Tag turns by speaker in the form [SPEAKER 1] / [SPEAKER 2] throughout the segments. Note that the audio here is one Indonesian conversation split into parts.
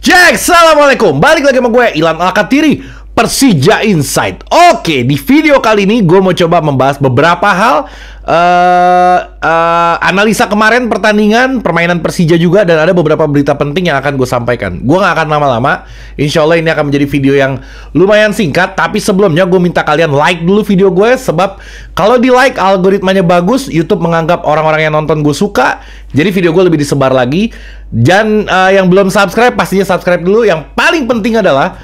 [SPEAKER 1] Cek, assalamualaikum. Balik lagi sama gue, Ilham Alkatiri, Persija Insight. Oke, di video kali ini gue mau coba membahas beberapa hal, analisa kemarin pertandingan, permainan Persija juga, dan ada beberapa berita penting yang akan gue sampaikan. Gue gak akan lama-lama. Insya Allah ini akan menjadi video yang lumayan singkat. Tapi sebelumnya gue minta kalian like dulu video gue, sebab kalau di like algoritmanya bagus, YouTube menganggap orang-orang yang nonton gue suka, jadi video gue lebih disebar lagi. Dan yang belum subscribe, pastinya subscribe dulu. Yang paling penting adalah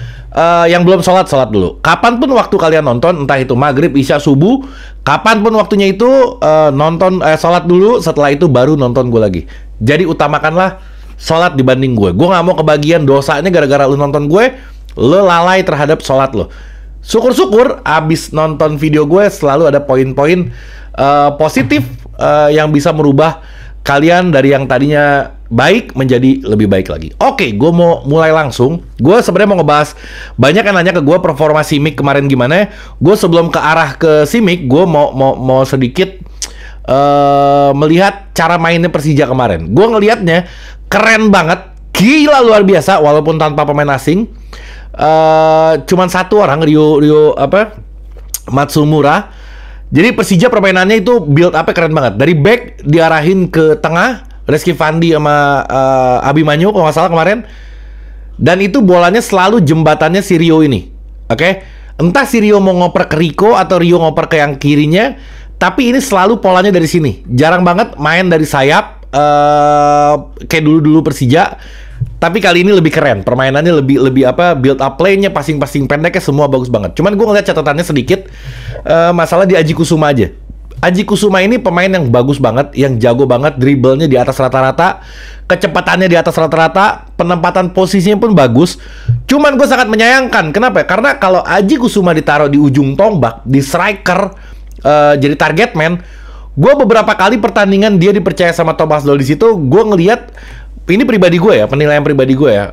[SPEAKER 1] yang belum sholat dulu. Kapanpun waktu kalian nonton, entah itu maghrib, isya, subuh, kapanpun waktunya itu nonton, sholat dulu. Setelah itu baru nonton gue lagi. Jadi utamakanlah sholat dibanding gue. Gue gak mau kebagian dosanya gara-gara lu nonton gue, lu lalai terhadap sholat lo. Syukur-syukur abis nonton video gue selalu ada poin-poin positif yang bisa merubah kalian dari yang tadinya baik menjadi lebih baik lagi. Oke, gue mau mulai langsung. Gue sebenarnya mau ngebahas, banyak yang nanya ke gue performa Simic kemarin gimana. Gue sebelum ke arah ke Simic, gue mau sedikit melihat cara mainnya Persija kemarin. Gue ngelihatnya keren banget, gila luar biasa, walaupun tanpa pemain asing. Cuman satu orang, Rio Matsumura. Jadi Persija permainannya itu build up-nya keren banget. Dari back diarahin ke tengah, Rizky Fandi sama Abimanyu kalau nggak salah kemarin. Dan itu bolanya selalu jembatannya si Rio ini. Oke? Entah si Rio mau ngoper ke Rico atau Rio ngoper ke yang kirinya, tapi ini selalu polanya dari sini. Jarang banget main dari sayap kayak dulu-dulu Persija. Tapi kali ini lebih keren. Permainannya lebih build up play-nya, passing-passing pendeknya semua bagus banget. Cuman gue ngeliat catatannya sedikit masalah di Aji Kusuma aja. Aji Kusuma ini pemain yang bagus banget, yang jago banget, dribblenya di atas rata-rata, kecepatannya di atas rata-rata, penempatan posisinya pun bagus. Cuman gue sangat menyayangkan. Kenapa? Karena kalau Aji Kusuma ditaruh di ujung tombak, di striker, jadi target man, gue beberapa kali pertandingan dia dipercaya sama Thomas Doll di situ, gue ngelihat, ini pribadi gue ya, penilaian pribadi gue ya,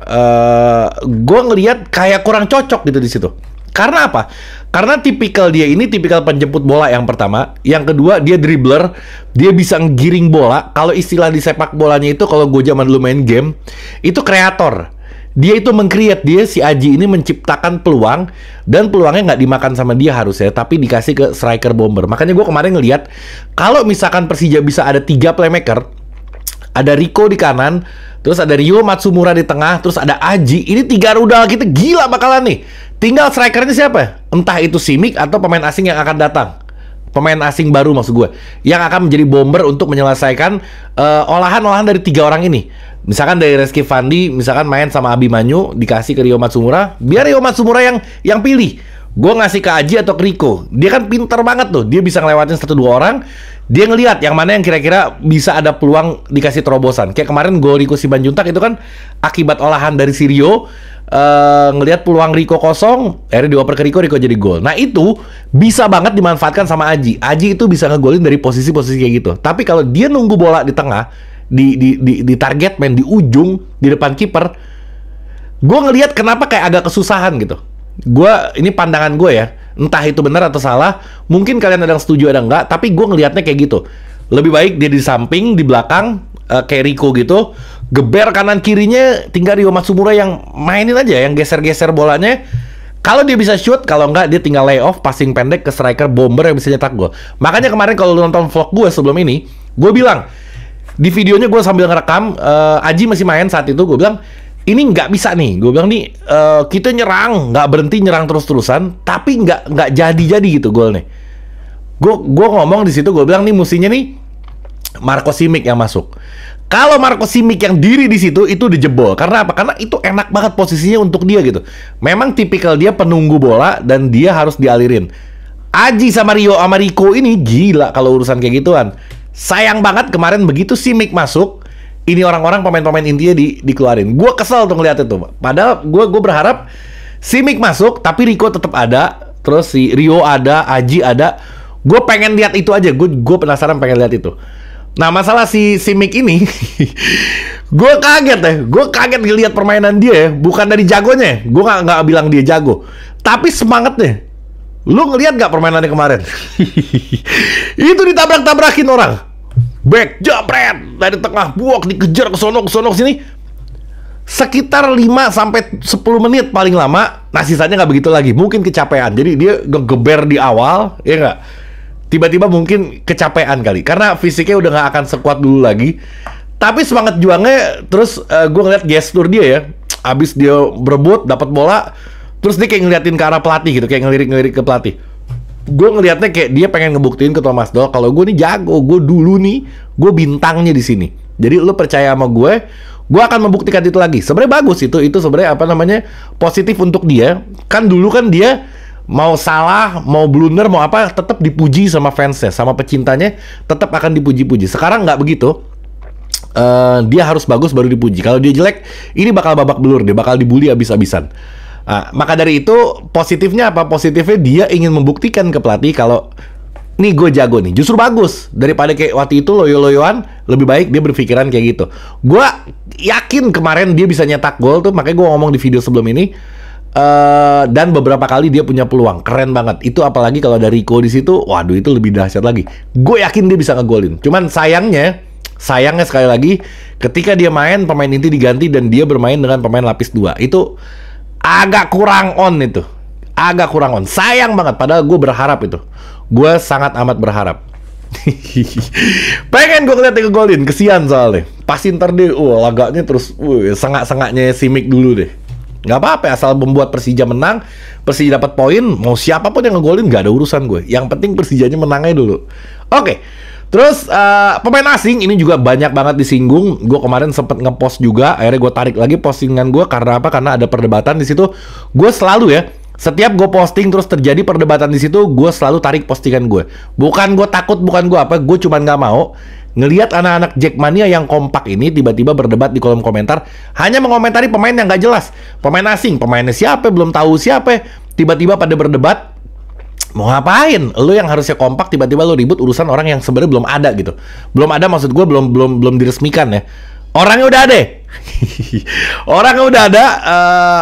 [SPEAKER 1] gue ngelihat kayak kurang cocok gitu di situ. Karena apa? Karena tipikal dia ini tipikal penjemput bola yang pertama. Yang kedua, dia dribbler. Dia bisa ngiring bola. Kalau istilah di sepak bolanya itu, kalau gue zaman dulu main game, itu kreator. Dia itu meng-create. Dia, si Aji ini menciptakan peluang. Dan peluangnya nggak dimakan sama dia harusnya, tapi dikasih ke striker bomber. Makanya gue kemarin ngelihat, kalau misalkan Persija bisa ada 3 playmaker, ada Rico di kanan, terus ada Rio Matsumura di tengah, terus ada Aji. Ini 3 rudal kita gila bakalan nih. Tinggal strikernya siapa? Entah itu Simic atau pemain asing yang akan datang. Pemain asing baru maksud gue, yang akan menjadi bomber untuk menyelesaikan olahan-olahan dari 3 orang ini. Misalkan dari Rizky Fandi, misalkan main sama Abimanyu, dikasih ke Rio Matsumura, biar Rio Matsumura yang pilih. Gue ngasih ke Aji atau ke Rico. Dia kan pinter banget tuh. Dia bisa ngelewatin 1-2 orang. Dia ngelihat yang mana yang kira-kira bisa ada peluang dikasih terobosan. Kayak kemarin gol Rico Simanjuntak itu kan akibat olahan dari si Rio. Ngelihat peluang Rico kosong, akhirnya dioper ke Rico, Rico jadi gol. Nah itu bisa banget dimanfaatkan sama Aji. Aji itu bisa ngegolin dari posisi-posisi kayak gitu. Tapi kalau dia nunggu bola di tengah, di target man, di ujung, di depan kiper, gue ngelihat kenapa kayak agak kesusahan gitu. Ini pandangan gue ya, entah itu benar atau salah. Mungkin kalian ada yang setuju ada enggak, tapi gue ngelihatnya kayak gitu. Lebih baik dia di samping, di belakang, kayak Rico gitu, geber kanan kirinya, tinggal Rio Matsumura yang mainin aja, yang geser-geser bolanya. Kalau dia bisa shoot, kalau enggak dia tinggal lay off, passing pendek ke striker bomber yang bisa nyetak gol. Makanya kemarin kalau lu nonton vlog gue sebelum ini, gue bilang di videonya gue sambil ngerekam, Aji masih main saat itu, gue bilang ini nggak bisa nih. Gue bilang nih, kita nyerang, nggak berhenti nyerang terus-terusan, tapi nggak jadi gitu golnya. Gue ngomong di situ, gue bilang nih mustinya nih Marco Simic yang masuk. Kalau Marco Simic yang diri di situ itu dijebol. Karena apa? Karena itu enak banget posisinya untuk dia gitu. Memang tipikal dia penunggu bola dan dia harus dialirin. Aji sama Rio sama Rico ini gila kalau urusan kayak gituan. Sayang banget kemarin begitu Simic masuk, ini orang-orang pemain-pemain intinya dikeluarin. Gue kesel tuh ngeliat itu. Padahal gue berharap Simic masuk, tapi Rico tetap ada. Terus si Rio ada, Aji ada. Gue pengen lihat itu aja. Gue penasaran pengen lihat itu. Nah masalah si Simic ini, gue kaget ya. Gue kaget ngeliat permainan dia ya. Bukan dari jagonya. Gue nggak bilang dia jago, tapi semangatnya. Lu ngeliat gak permainannya kemarin? Itu ditabrak-tabrakin orang. Back jabret dari tengah buak dikejar ke sono sini. sekitar 5 sampai 10 menit paling lama. Nah, sisanya nggak begitu lagi. Mungkin kecapean. Jadi dia ngegeber di awal, ya nggak? Tiba-tiba mungkin kecapean kali. Karena fisiknya udah nggak akan sekuat dulu lagi. Tapi semangat juangnya, terus gue ngeliat gestur dia ya. Abis dia berebut, dapat bola, terus dia kayak ngeliatin ke arah pelatih gitu, kayak ngelirik-ngelirik ke pelatih. Gue ngeliatnya kayak dia pengen ngebuktiin ke Thomas Doll kalau gue nih jago, gue dulu nih, gue bintangnya di sini. Jadi lu percaya sama gue akan membuktikan itu lagi. Sebenarnya bagus itu sebenarnya apa namanya, positif untuk dia. Kan dulu kan dia mau salah, mau blunder, mau apa, tetap dipuji sama fansnya, sama pecintanya, tetap akan dipuji-puji. Sekarang nggak begitu. Dia harus bagus baru dipuji. Kalau dia jelek, ini bakal babak belur, dia bakal dibully abis-abisan. Maka dari itu positifnya apa? Positifnya dia ingin membuktikan ke pelatih kalau nih gue jago nih. Justru bagus daripada kayak waktu itu loyo-loyoan. Lebih baik dia berpikiran kayak gitu. Gue yakin kemarin dia bisa nyetak gol tuh. Makanya gue ngomong di video sebelum ini. Dan beberapa kali dia punya peluang. Keren banget. Itu apalagi kalau ada Rico di situ. Waduh, itu lebih dahsyat lagi. Gue yakin dia bisa ngegolin. Cuman sayangnya sekali lagi, ketika dia main, pemain inti diganti dan dia bermain dengan pemain lapis 2. Itu agak kurang on itu. Agak kurang on. Sayang banget, padahal gue berharap itu. Gue sangat amat berharap. Pengen gue ngeliat dia ngegolin, kesian soalnya. Pasti ntar dia, lagaknya terus, sengak-sengaknya Simic dulu deh. Gak apa-apa, asal membuat Persija menang, Persija dapat poin, mau siapapun yang ngegolin gak ada urusan gue. Yang penting Persijanya menangnya dulu. Oke. Terus pemain asing ini juga banyak banget disinggung. Gue kemarin sempet ngepost juga. Akhirnya gue tarik lagi postingan gue. Karena apa? Karena ada perdebatan di situ. Gue selalu ya, setiap gue posting terus terjadi perdebatan di situ, gue selalu tarik postingan gue. Bukan gue takut, bukan gue apa. Gue cuman nggak mau ngelihat anak-anak Jackmania yang kompak ini tiba-tiba berdebat di kolom komentar, hanya mengomentari pemain yang nggak jelas. Pemain asing, pemainnya siapa? Belum tahu siapa. Tiba-tiba pada berdebat. Mau ngapain? Lu yang harusnya kompak tiba-tiba lu ribut urusan orang yang sebenarnya belum ada gitu. Belum ada, maksud gue belum diresmikan ya. Orangnya udah ada. Orangnya udah ada,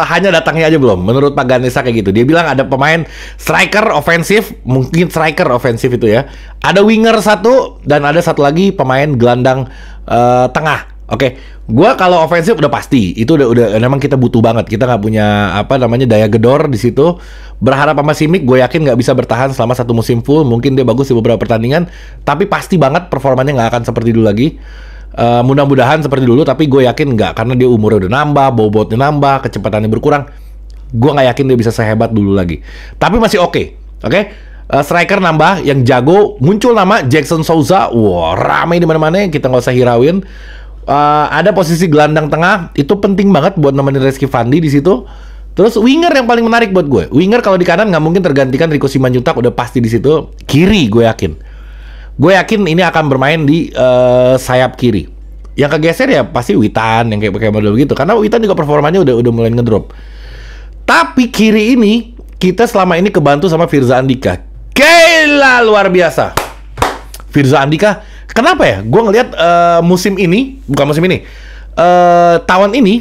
[SPEAKER 1] hanya datangnya aja belum. Menurut Pak Ganesha kayak gitu. Dia bilang ada pemain striker ofensif, mungkin striker ofensif itu ya. Ada winger satu dan ada satu lagi pemain gelandang tengah. Oke, gua kalau ofensif udah pasti itu udah memang kita butuh banget. Kita nggak punya apa namanya daya gedor di situ. Berharap sama Simic, gue yakin nggak bisa bertahan selama satu musim full. Mungkin dia bagus di beberapa pertandingan, tapi pasti banget performanya nggak akan seperti dulu lagi. Mudah-mudahan seperti dulu, tapi gue yakin nggak, karena dia umurnya udah nambah, bobotnya nambah, kecepatannya berkurang. Gue nggak yakin dia bisa sehebat dulu lagi. Tapi masih oke. Striker nambah, yang jago muncul nama Jackson Souza. Wah, ramai di mana-mana, kita nggak usah hirauin. Ada posisi gelandang tengah, itu penting banget buat nemenin Rizky Fandi di situ. Terus winger yang paling menarik buat gue. Winger kalau di kanan nggak mungkin tergantikan, Rico Simanjuntak udah pasti di situ. Kiri gue yakin. Gue yakin ini akan bermain di sayap kiri. Yang kegeser ya pasti Witan yang kayak model begitu. Karena Witan juga performanya udah mulai ngedrop. Tapi kiri ini kita selama ini kebantu sama Firza Andika. Gila, luar biasa. Firza Andika, kenapa ya? Gue ngelihat tahun ini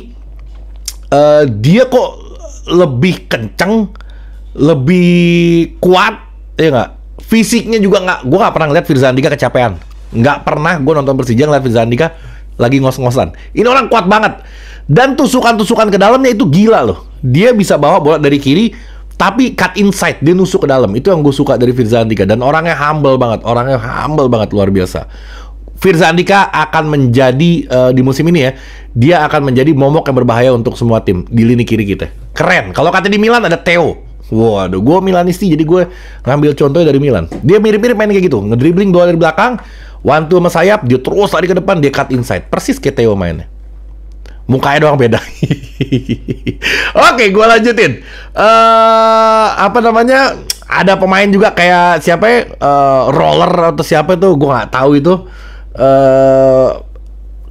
[SPEAKER 1] dia kok lebih kenceng, lebih kuat, ya nggak? Fisiknya juga nggak. Gue nggak pernah ngeliat Firza Andika kecapean. Nggak pernah gue nonton Persija ngeliat Firza Andika lagi ngos-ngosan. Ini orang kuat banget. Dan tusukan-tusukan ke dalamnya itu gila loh. Dia bisa bawa bola dari kiri, tapi cut inside, dia nusuk ke dalam. Itu yang gue suka dari Firza Andika. Dan orangnya humble banget, luar biasa. Firza Andika akan menjadi di musim ini ya, dia akan menjadi momok yang berbahaya untuk semua tim di lini kiri kita. Keren. Kalau kata di Milan ada Theo. Waduh, gue Milanisti, jadi gue ngambil contohnya dari Milan. Dia mirip-mirip main kayak gitu, ngedribbling bola dari belakang, one two sama sayap, dia terus lari ke depan, dia cut inside. Persis kayak Theo mainnya. Mukanya doang beda. Oke, gue lanjutin. Apa namanya? Ada pemain juga kayak siapa ya? Roller atau siapa tuh? Gue nggak tahu itu.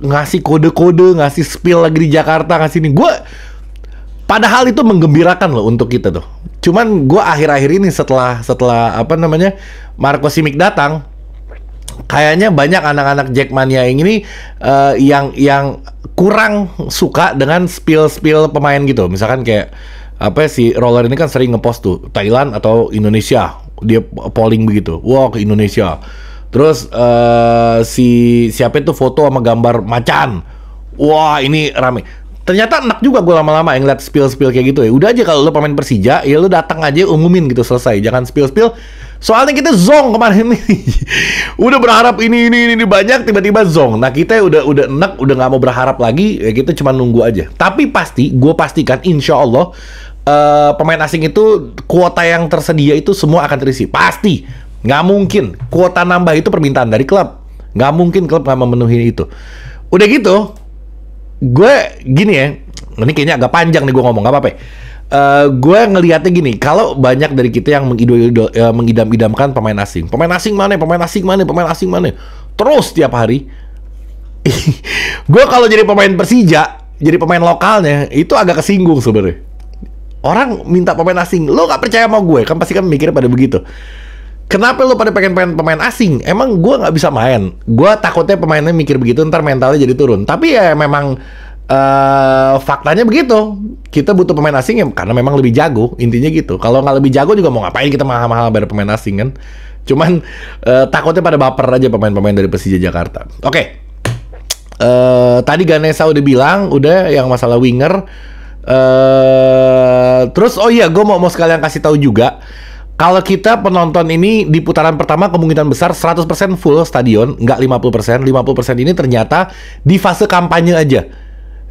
[SPEAKER 1] Ngasih kode-kode, ngasih spill lagi di Jakarta, ngasih ini. Padahal itu menggembirakan loh untuk kita tuh. Cuman gue akhir-akhir ini setelah apa namanya Marco Simic datang, kayaknya banyak anak-anak Jackmania ini yang kurang suka dengan spill pemain gitu. Misalkan kayak apa si Roller ini kan sering ngepost tuh Thailand atau Indonesia, dia polling begitu. Wah, ke Indonesia. Terus siapa itu foto sama gambar macan. Wah, ini rame. ternyata enak juga gue lama-lama yang ngeliat spill-spill kayak gitu ya. Udah aja kalau lu pemain Persija, ya lu datang aja umumin gitu, selesai. Jangan spill-spill. Soalnya kita zong kemarin nih. Udah berharap ini banyak, tiba-tiba zong. Nah kita udah enak, udah nggak mau berharap lagi. Ya kita cuma nunggu aja. Tapi gue pastikan insya Allah pemain asing itu kuota yang tersedia itu semua akan terisi. Pasti. Nggak mungkin. Kuota nambah itu permintaan dari klub. Nggak mungkin klub nggak memenuhi itu. Udah gitu, gue gini ya, ini kayaknya agak panjang nih gue ngomong, gak apa-apa. Gue ngelihatnya gini, kalau banyak dari kita yang mengidam-idamkan pemain asing mana, terus tiap hari. Gue kalau jadi pemain Persija, jadi pemain lokalnya, itu agak kesinggung sebenarnya. Orang minta pemain asing, lo gak percaya sama gue, kan pasti kan mikirnya pada begitu. Kenapa lo pada pengen pemain asing? Emang gue nggak bisa main. Gue takutnya pemainnya mikir begitu, ntar mentalnya jadi turun. Tapi ya memang faktanya begitu. Kita butuh pemain asing ya karena memang lebih jago. Intinya gitu. Kalau nggak lebih jago juga mau ngapain kita mahal-mahal bayar pemain asing kan? Cuman takutnya pada baper aja pemain-pemain dari Persija Jakarta. Oke. Tadi Ganesha udah bilang, udah yang masalah winger. Terus oh iya, gue mau sekalian kasih tahu juga. Kalau kita penonton ini di putaran pertama kemungkinan besar 100% full stadion, nggak 50%. 50% ini ternyata di fase kampanye aja.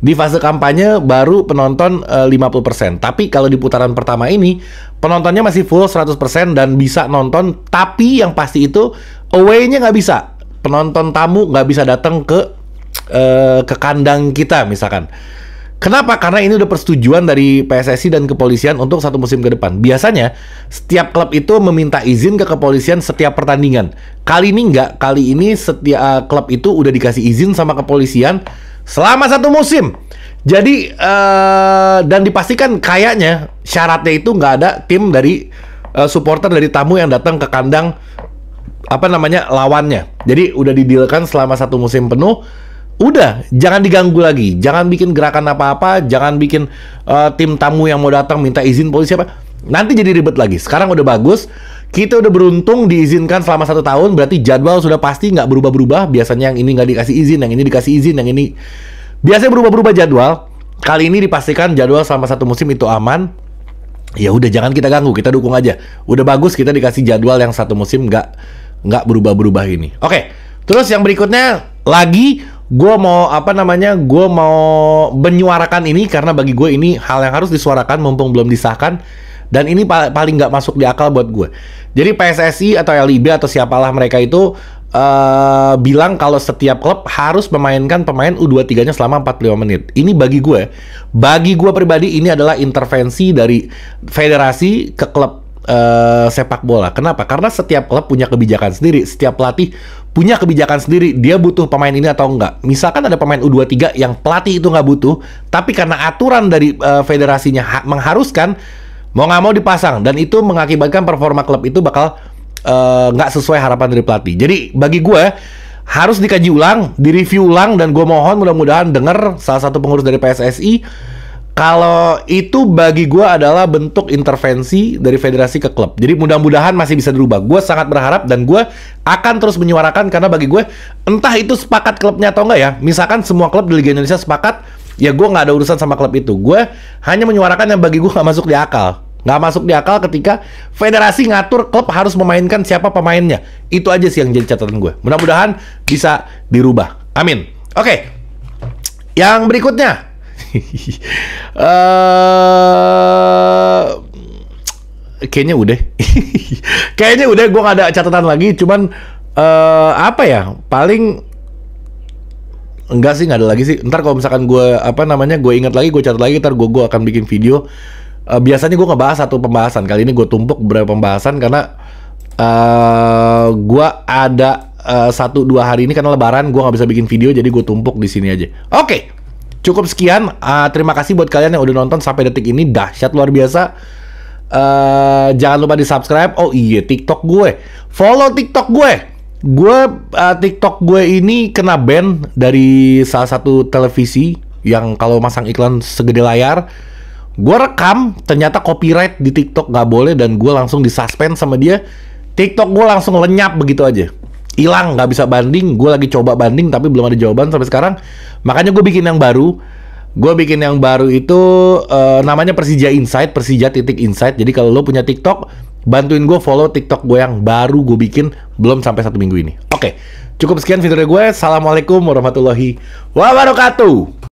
[SPEAKER 1] Di fase kampanye baru penonton 50%. Tapi kalau di putaran pertama ini penontonnya masih full 100% dan bisa nonton. Tapi yang pasti itu away-nya nggak bisa. Penonton tamu nggak bisa datang ke kandang kita misalkan. Kenapa? Karena ini udah persetujuan dari PSSI dan kepolisian untuk 1 musim ke depan. Biasanya, setiap klub itu meminta izin ke kepolisian setiap pertandingan. Kali ini enggak. Kali ini setiap klub itu udah dikasih izin sama kepolisian selama 1 musim. Jadi, dan dipastikan kayaknya syaratnya itu nggak ada tim dari supporter dari tamu yang datang ke kandang lawannya. Jadi, udah didealkan selama 1 musim penuh. Udah, jangan diganggu lagi. Jangan bikin gerakan apa-apa. Jangan bikin tim tamu yang mau datang minta izin polisi apa. Nanti jadi ribet lagi. Sekarang udah bagus. Kita udah beruntung diizinkan selama 1 tahun. Berarti jadwal sudah pasti nggak berubah-berubah. Biasanya yang ini nggak dikasih izin, yang ini dikasih izin, yang ini biasanya berubah-berubah jadwal. Kali ini dipastikan jadwal selama 1 musim itu aman. Ya udah, jangan kita ganggu. Kita dukung aja. Udah bagus kita dikasih jadwal yang 1 musim nggak berubah-berubah ini. Oke. Terus yang berikutnya lagi. Gue mau gue mau menyuarakan ini karena bagi gue ini hal yang harus disuarakan mumpung belum disahkan, dan ini paling nggak masuk di akal buat gue. Jadi PSSI atau LIB atau siapalah mereka itu bilang kalau setiap klub harus memainkan pemain U23-nya selama 45 menit. Ini bagi gue pribadi ini adalah intervensi dari federasi ke klub sepak bola. Kenapa? Karena setiap klub punya kebijakan sendiri, setiap pelatih punya kebijakan sendiri, dia butuh pemain ini atau enggak. Misalkan ada pemain U23 yang pelatih itu nggak butuh, tapi karena aturan dari federasinya mengharuskan, mau nggak mau dipasang, dan itu mengakibatkan performa klub itu bakal nggak sesuai harapan dari pelatih. Jadi bagi gue harus dikaji ulang, direview ulang, dan gue mohon mudah-mudahan dengar salah satu pengurus dari PSSI. Kalau itu bagi gue adalah bentuk intervensi dari federasi ke klub. Jadi mudah-mudahan masih bisa dirubah. Gue sangat berharap dan gue akan terus menyuarakan karena bagi gue entah itu sepakat klubnya atau enggak ya. Misalkan semua klub di Liga Indonesia sepakat, ya gue nggak ada urusan sama klub itu. Gue hanya menyuarakan yang bagi gue nggak masuk di akal. Nggak masuk di akal ketika federasi ngatur klub harus memainkan siapa pemainnya. Itu aja sih yang jadi catatan gue. Mudah-mudahan bisa dirubah. Amin. Oke. Yang berikutnya. Kayaknya udah. Kayaknya udah, gue gak ada catatan lagi. Cuman paling enggak sih, gak ada lagi sih. Ntar kalau misalkan gue gue ingat lagi, gue catat lagi, ntar gue akan bikin video. Biasanya gue ngebahas satu pembahasan. Kali ini gue tumpuk beberapa pembahasan karena gue ada 1-2 hari ini karena lebaran gue nggak bisa bikin video, jadi gue tumpuk di sini aja. Oke. Cukup sekian, terima kasih buat kalian yang udah nonton sampai detik ini, dahsyat luar biasa. Jangan lupa di subscribe. Oh iya, TikTok gue, follow TikTok gue. TikTok gue ini kena ban dari salah satu televisi yang kalau masang iklan segede layar. Gue rekam, ternyata copyright di TikTok nggak boleh, dan gue langsung disuspend sama dia. TikTok gue langsung lenyap begitu aja, hilang, nggak bisa banding. Gue lagi coba banding tapi belum ada jawaban sampai sekarang. Makanya gue bikin yang baru. Gue bikin yang baru itu namanya Persija Insight, Persija.Insight. Jadi kalau lo punya TikTok, bantuin gue follow TikTok gue yang baru gue bikin belum sampai 1 minggu ini. Oke, cukup sekian video dari gue. Assalamualaikum warahmatullahi wabarakatuh.